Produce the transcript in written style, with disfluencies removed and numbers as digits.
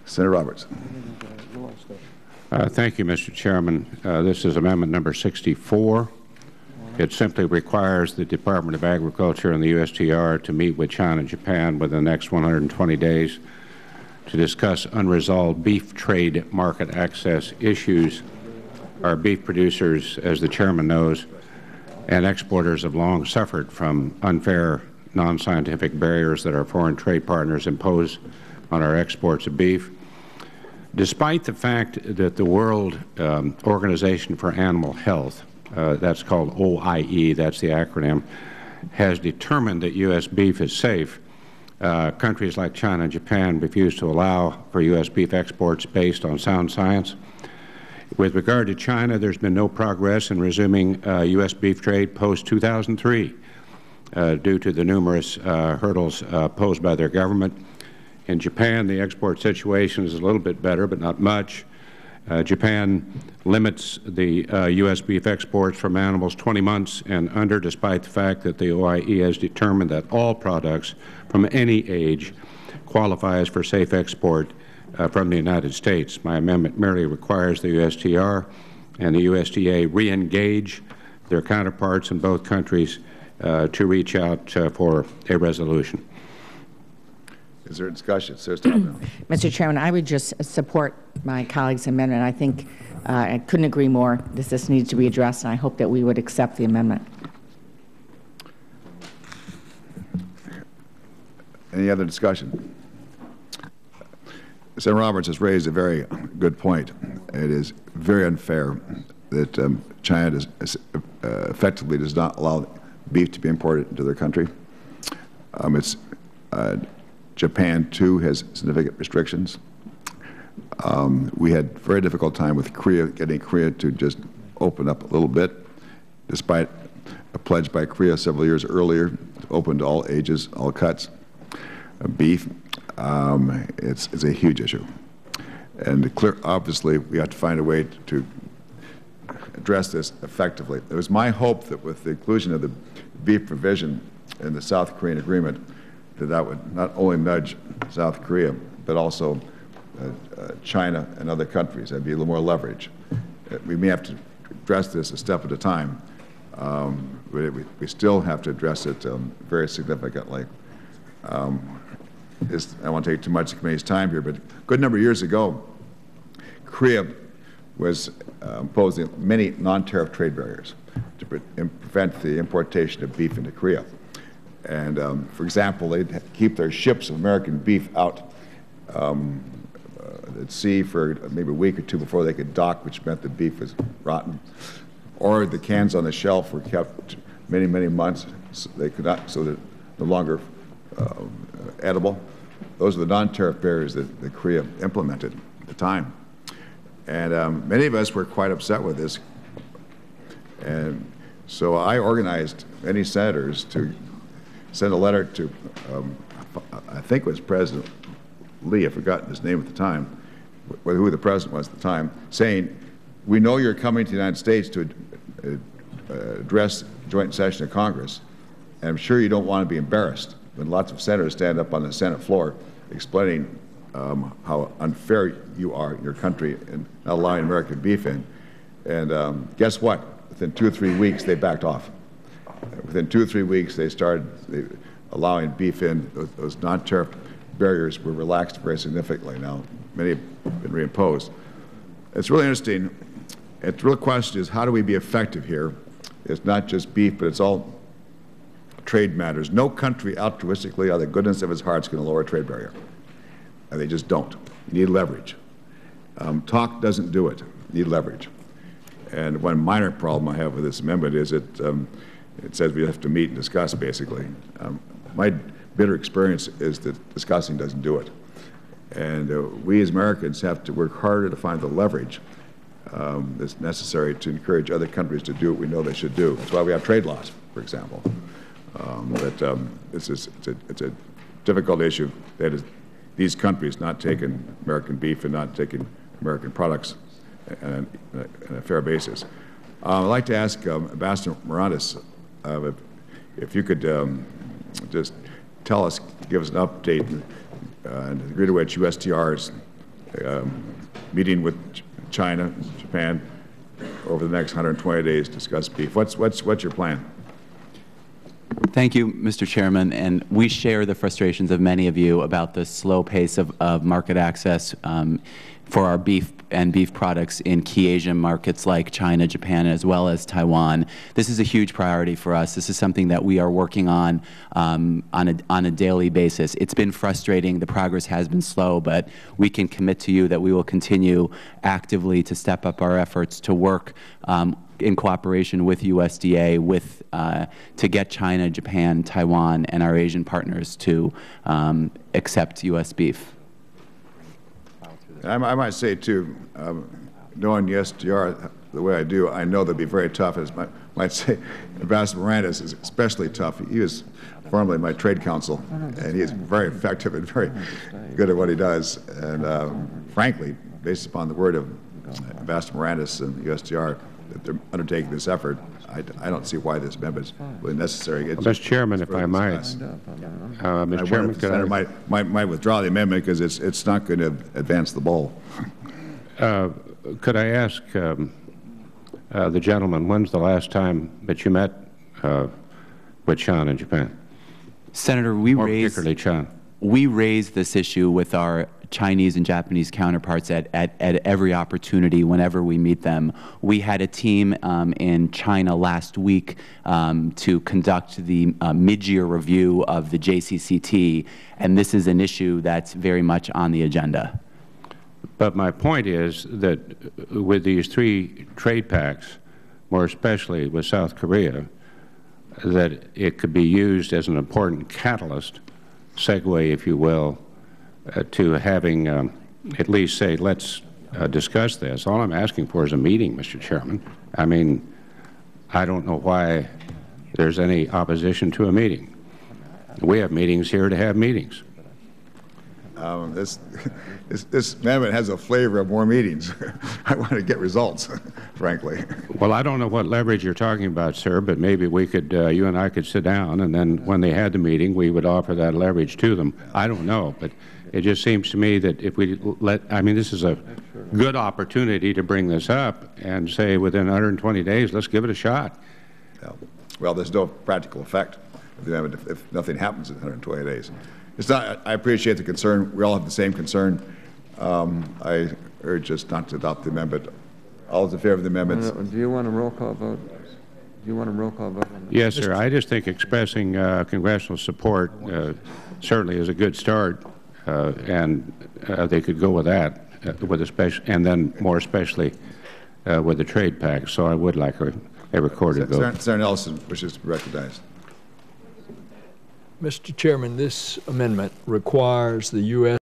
Senator Roberts. Thank you, Mr. Chairman. This is Amendment number 64. It simply requires the Department of Agriculture and the USTR to meet with China and Japan within the next 120 days to discuss unresolved beef trade market access issues. Our beef producers, as the Chairman knows, and exporters have long suffered from unfair, non-scientific barriers that our foreign trade partners impose on our exports of beef. Despite the fact that the World Organization for Animal Health, that's called OIE, that's the acronym, has determined that U.S. beef is safe, countries like China and Japan refuse to allow for U.S. beef exports based on sound science. With regard to China, there's been no progress in resuming U.S. beef trade post-2003 due to the numerous hurdles posed by their government. In Japan, the export situation is a little bit better, but not much. Japan limits the U.S. beef exports from animals 20 months and under, despite the fact that the OIE has determined that all products from any age qualifies for safe export from the United States. My amendment merely requires the USTR and the USDA re-engage their counterparts in both countries to reach out for a resolution. Is there discussion? Mr. Chairman, I would just support my colleague's amendment. I think I couldn't agree more that this needs to be addressed, and I hope that we would accept the amendment. Any other discussion? Senator Roberts has raised a very good point. It is very unfair that China effectively does not allow beef to be imported into their country. Japan, too, has significant restrictions. We had a very difficult time with Korea, getting Korea to just open up a little bit, despite a pledge by Korea several years earlier to open to all ages, all cuts. Beef, it's a huge issue. And obviously, we have to find a way to address this effectively. It was my hope that with the inclusion of the beef provision in the South Korean agreement, that would not only nudge South Korea, but also China and other countries. There'd be a little more leverage. We may have to address this a step at a time. We still have to address it very significantly. I don't want to take too much of the committee's time here, but a good number of years ago, Korea was imposing many non-tariff trade barriers to prevent the importation of beef into Korea. And, for example, they'd keep their ships of American beef out at sea for maybe a week or two before they could dock, which meant the beef was rotten. Or the cans on the shelf were kept many, many months so they could not, so they're no longer edible. Those are the non-tariff barriers that Korea implemented at the time. And many of us were quite upset with this. And so I organized many senators to send a letter to, I think it was President Lee, I've forgotten his name at the time, who the president was at the time, saying, we know you're coming to the United States to address joint session of Congress, and I'm sure you don't want to be embarrassed when lots of senators stand up on the Senate floor explaining how unfair you are in your country and not allowing American beef in. And guess what? Within 2 or 3 weeks, they backed off. Within 2 or 3 weeks, they started allowing beef in. Those non-tariff barriers were relaxed very significantly. Now, many have been reimposed. It's really interesting. The real question is, how do we be effective here? It's not just beef, but it's all trade matters. No country altruistically, out of the goodness of its heart, is going to lower a trade barrier. And they just don't. You need leverage. Talk doesn't do it. You need leverage. And one minor problem I have with this amendment is it says we have to meet and discuss, basically. My bitter experience is that discussing doesn't do it. And we as Americans have to work harder to find the leverage that's necessary to encourage other countries to do what we know they should do. That's why we have trade laws, for example. It's a difficult issue. That is, these countries not taking American beef and not taking American products on a fair basis. I'd like to ask Ambassador Morales if you could just tell us, give us an update on the degree to which USTR is meeting with China, Japan, over the next 120 days to discuss beef. What's your plan? Thank you, Mr. Chairman, and we share the frustrations of many of you about the slow pace of market access for our beef and beef products in key Asian markets like China, Japan, as well as Taiwan. This is a huge priority for us. This is something that we are working on a daily basis. It's been frustrating. The progress has been slow, but we can commit to you that we will continue actively to step up our efforts to work in cooperation with USDA to get China, Japan, Taiwan, and our Asian partners to accept U.S. beef. I might say, too, knowing USTR the way I do, I know they'll be very tough. As I might say, Ambassador Miranda's is especially tough. He was formerly my trade counsel, and he is very effective and very good at what he does. And frankly, based upon the word of Ambassador Miranda's and USTR, that they're undertaking this effort, I don't see why this amendment is really necessary. Mr. Chairman, if I might, Mr. Chairman, could I might withdraw the amendment because it's not going to advance the ball. Could I ask the gentleman, when's the last time that you met with China and Japan? Senator, particularly China. We raised this issue with our Chinese and Japanese counterparts at every opportunity whenever we meet them. We had a team in China last week to conduct the mid-year review of the JCCT, and this is an issue that's very much on the agenda. But my point is that with these 3 trade pacts, more especially with South Korea, that it could be used as an important catalyst, segue, if you will, to having at least say, let's discuss this. All I'm asking for is a meeting, Mr. Chairman. I mean, I don't know why there's any opposition to a meeting. We have meetings here to have meetings. This amendment has a flavor of more meetings. I want to get results, frankly. Well, I don't know what leverage you're talking about, sir, but maybe we could, you and I could sit down, and then when they had the meeting, we would offer that leverage to them. I don't know, but it just seems to me that if we I mean, this is a good opportunity to bring this up and say within 120 days, let's give it a shot. Well, there's no practical effect of the amendment if nothing happens in 120 days. It's not. I appreciate the concern. We all have the same concern. I urge us not to adopt the amendment. All those in favor of the amendment? Do you want a roll call vote? Do you want a roll call vote? Yes, sir. I just think expressing congressional support certainly is a good start, and they could go with that, and then more especially with the trade pact. So I would like a recorded vote. Senator Nelson wishes to be recognized. Mr. Chairman, this amendment requires the U.S.